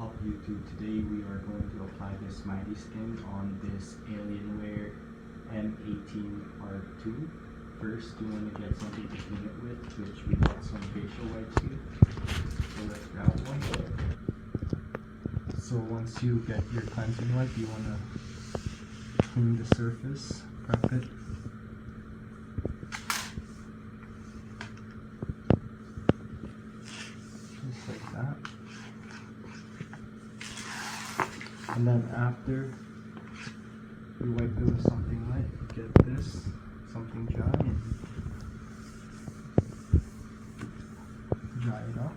Up YouTube. Today we are going to apply this smiley skin on this Alienware M18 R2. First, you want to get something to clean it with, which we got some facial wipes here. So let's grab one. So once you get your cleansing wipe, you want to clean the surface, prep it. Just like that. And then after you wipe it with something light, get this, something dry, and dry it up.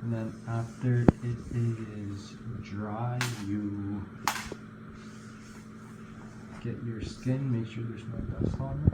And then after it is dry, you get your skin, make sure there's no dust on it.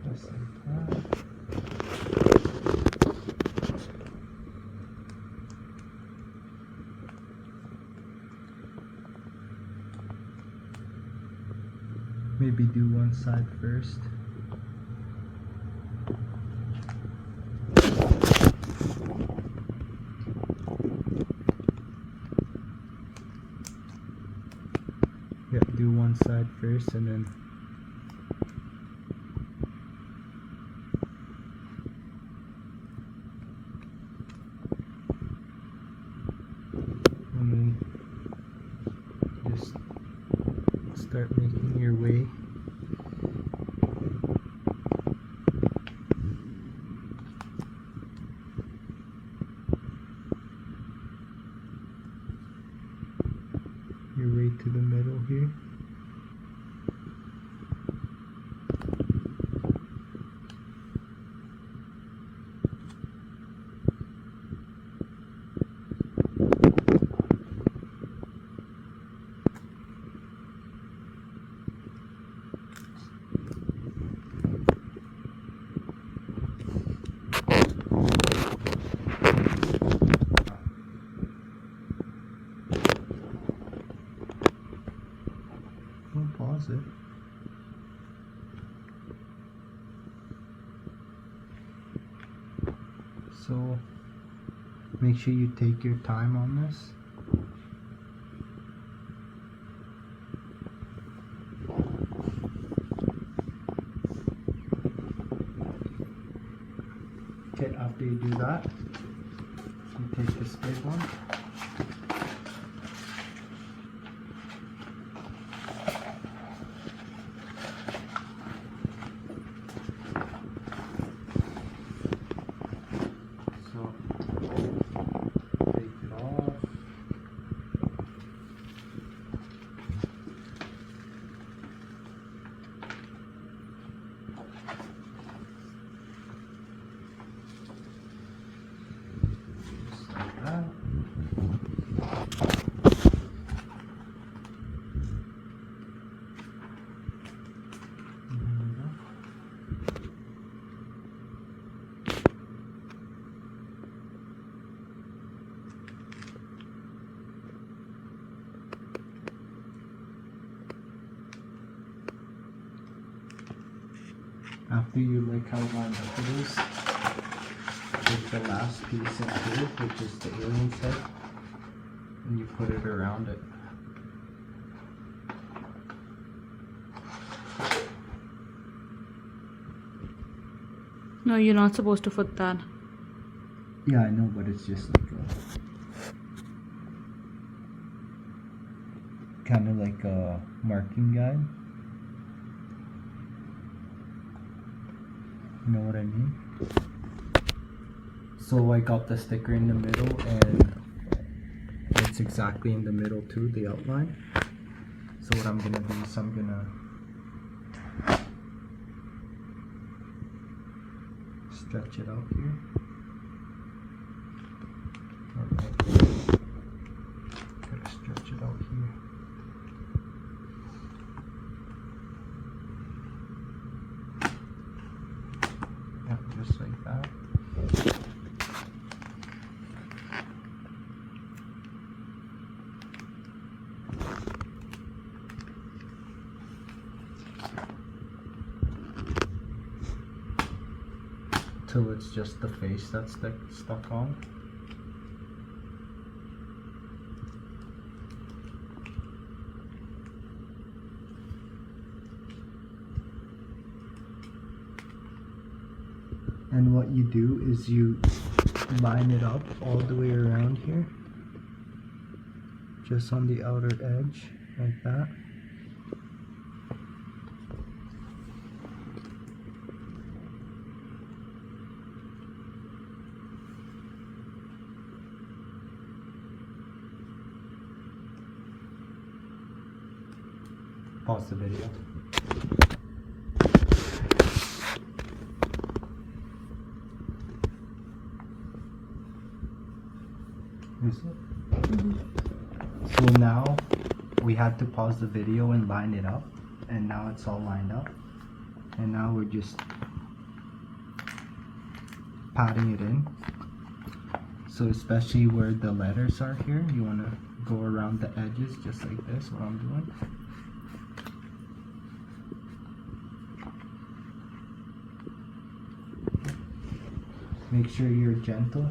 Just like that. Maybe do one side first. Yeah, do one side first and then just start making your way. Your way to the middle here. Don't pause it. So make sure you take your time on this. Okay, after you do that, you take this big one. After you like how lined up it is, take the last piece into it, which is the alien's head, and you put it around it. No, you're not supposed to put that. Yeah, I know, but it's just like a kind of like a marking guide. You know what I mean? So I got the sticker in the middle, and it's exactly in the middle too, the outline. So what I'm gonna do is I'm gonna stretch it out here. Alright. Gotta stretch it out here. Yeah, just like that. Till it's just the face that's stuck on. And what you do is you line it up all the way around here, just on the outer edge, like that. Pause the video. Is it? So now we had to pause the video and line it up, and now it's all lined up, and now we're just patting it in. So especially where the letters are here, you want to go around the edges just like this, what I'm doing. Make sure you're gentle.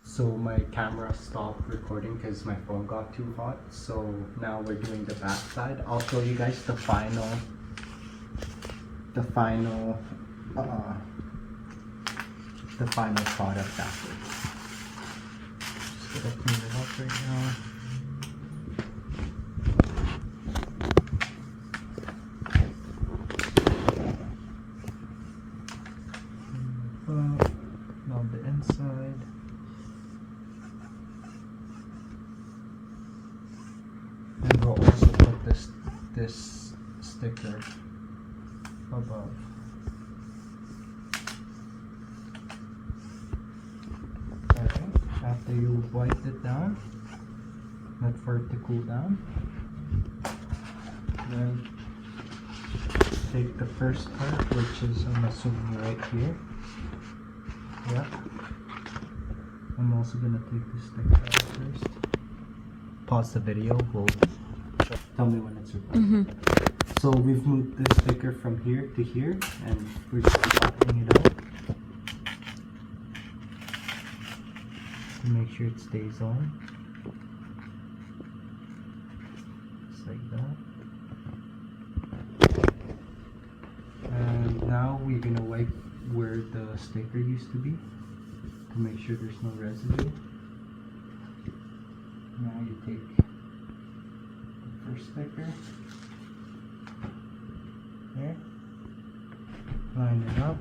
So my camera stopped recording because my phone got too hot. So now we're doing the back side. I'll show you guys the final product afterwards. Just gonna clean it up right now. Now the inside. And we'll also put this sticker above. Okay. After you wipe it down, let for it to cool down. Then take the first part, which is I'm assuming right here. Yeah. I'm also gonna take the sticker out first. Pause the video. We'll tell me when it's recording. So we've moved the sticker from here to here, and we're just popping it out to make sure it stays on, just like that. And now we're gonna wipe where the sticker used to be to make sure there's no residue. Now you take the first sticker, there, line it up,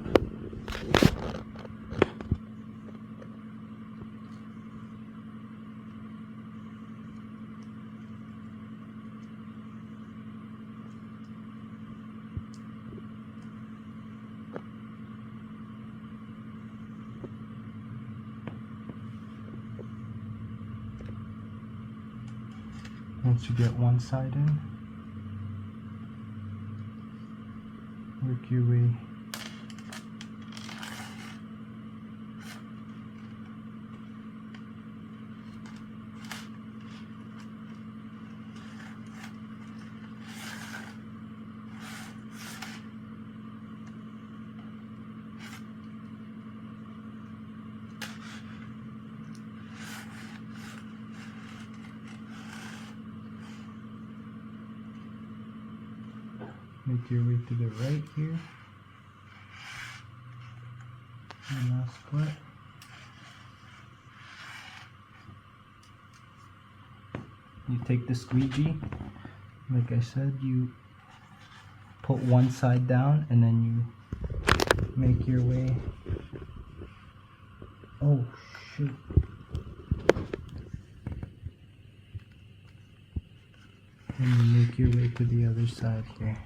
Once you get one side in, work your way make your way to the right here. And last part. You take the squeegee, like I said, you put one side down and then you make your way. Oh shoot. And you make your way to the other side here.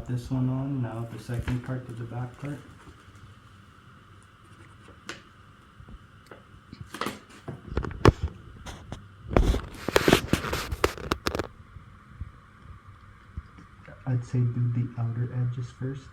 This one on, now the second part to the back part. I'd say do the outer edges first.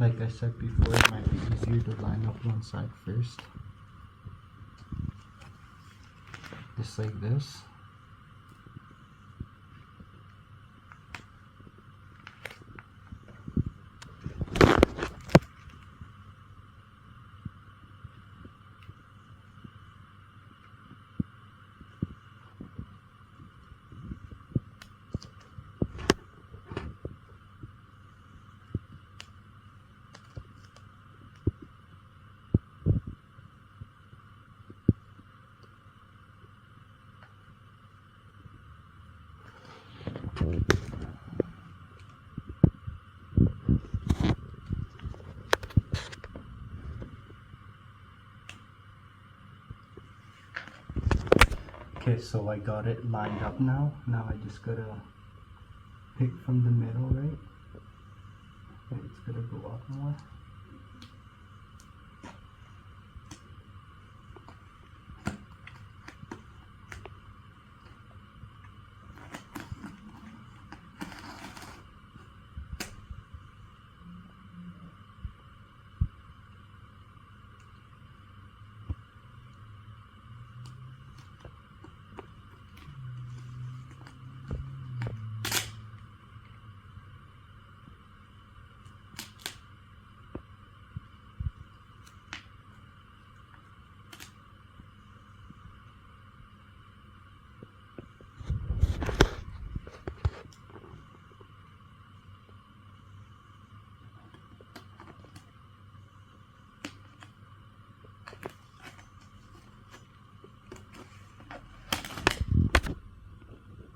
Like I said before, it might be easier to line up one side first. Just like this. Okay, so I got it lined up now. Now I just gotta pick from the middle, right? Okay, it's gonna go up more.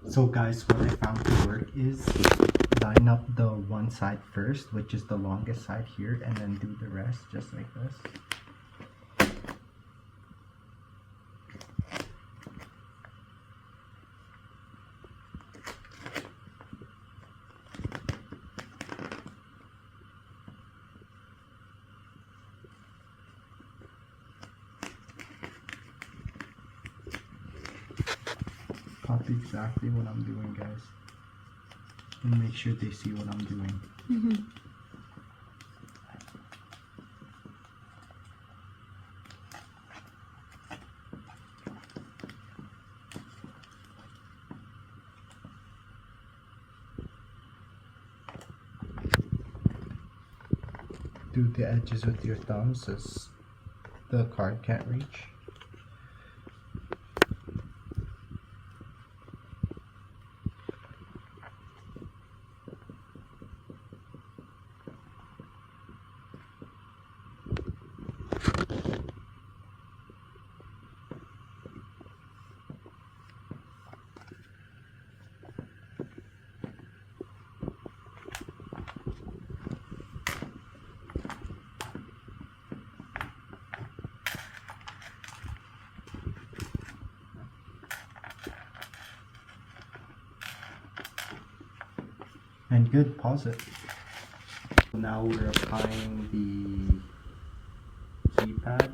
So guys, what I found to work is line up the one side first, which is the longest side here, and then do the rest just like this. Copy exactly what I'm doing, guys, and make sure they see what I'm doing. Mm-hmm. do the edges with your thumbs as the card can't reach. And good, pause it. Now we're applying the keypad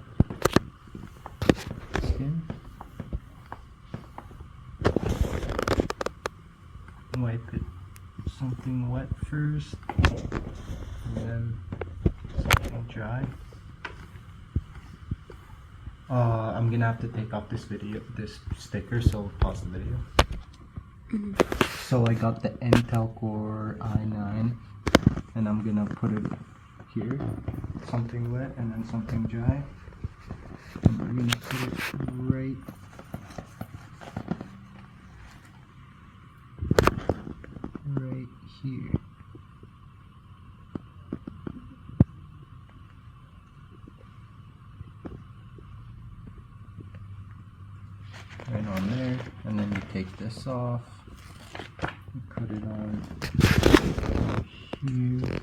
skin. Wipe it something wet first, and then something dry. I'm gonna have to take off this sticker, so pause the video. So I got the Intel Core i9, and I'm gonna put it here, something wet and then something dry. And I'm gonna put it right here. Right on there, and then you take this off. Put it on here.